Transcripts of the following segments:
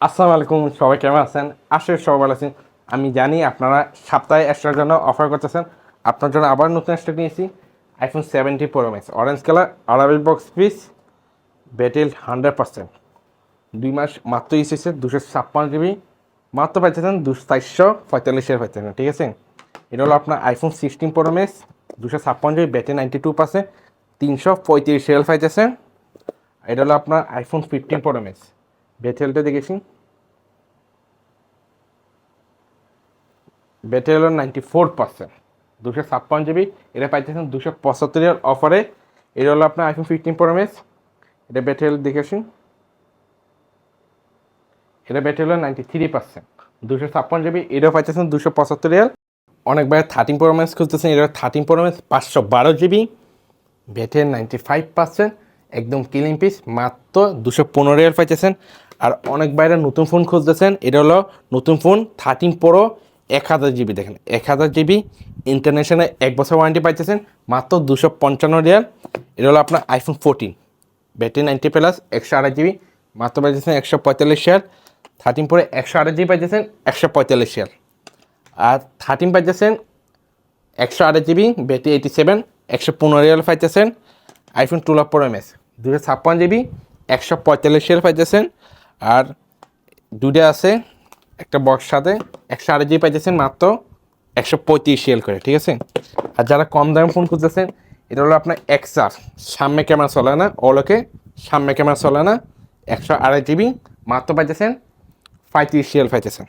আসসালামু আলাইকুম, সবাই কেমন আছেন? আসলে সবাই ভালো আছেন। আমি জানি আপনারা সপ্তাহে এক্সট্রার জন্য অফার করতেছেন। আপনার জন্য আবার নতুন স্টক নিয়েছি, iPhone 70 pro max orange colour Arabic box piece, battle 100%। 2 মাস মাত্র এসেছে, 256 জিবি মাত্র পাইতেছেন, 445 পাইতেছেন। ঠিক আছে, এটা হলো আপনার iPhone 16 pro max, 256 GB, battery 92%, 335 পাইতেছেন। এটা হলো আপনার আইফোন 15 প্রো ম্যাক্স, ব্যাটেলটা দেখেছি, ব্যাটারি হলো 94%, 256 জিবি। এটা পাইতেছেন 275 অফারে। এটা হলো আপনার আইফোন 15 প্রো ম্যাক্স, এটা ব্যাটারি দেখেছি, এটা ব্যাটারি হলো 93%, 256 জিবি। এটাও পাইতেছেন 275। অনেক ভাই 13 প্রো ম্যাক্স খুঁজতেছেন, এটা 13 প্রো ম্যাক্স 512 জিবি, ব্যাটারি 95%, একদম ক্লিন পিস, মাত্র 215 পাইতেছেন। আর অনেক বাইরে নতুন ফোন খুঁজতেছেন, এটা হলো নতুন ফোন 13 প্রো 1000 জিবি। দেখেন 1000 জিবি ইন্টারন্যাশনাল 1 বছর ওয়ারেন্টি পাইতেছেন, মাত্র 255 রিয়াল। এটা হলো আপনার আইফোন 14, ব্যাটারি 90+, 128 জিবি, মাত্র পাইতেছেন 145 রিয়াল। 13 প্রো 128 জিবি পাইতেছেন 145 রিয়াল। আর 13 পাইতেছেন 128 জিবি, ব্যাটারি 87, 115 রিয়াল পাইতেছেন। আইফোন 12 প্রো ম্যাক্স 256 জিবি, 145 পাইতেছেন। আর দুইটা আছে একটা বক্স সাথে, 128 জিবি পাইতেছেন মাত্র 135 করে। ঠিক আছে, আর যারা কম দামে ফোন খুঁজতেছেন, এটা হলো আপনার এক্সআর, সামনে ক্যামেরা চলে না, ওলোকে সামনে ক্যামেরা চলে না, 128 জিবি, মাত্র পাইতেছেন 35 পাইতেছেন।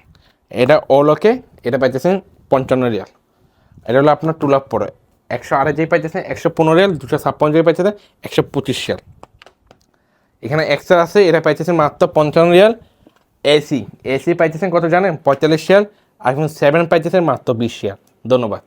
এটা ওলোকে, এটা পাইতেছেন 55 রিয়াল। এটা হলো আপনার 12 প্রো, 128 জিবি পাইতেছেন 115 রিয়াল, 256 জিবি পাইতেছেন 125 রিয়াল। এখানে এক্সট্রা আছে, এটা পাইতেছেন মাত্র 55 রিয়াল। এসি এসি পাইতেছেন কত জানেন? 45 রিয়াল। আইফোন 7 পাইতেছেন মাত্র 20 রিয়াল। ধন্যবাদ।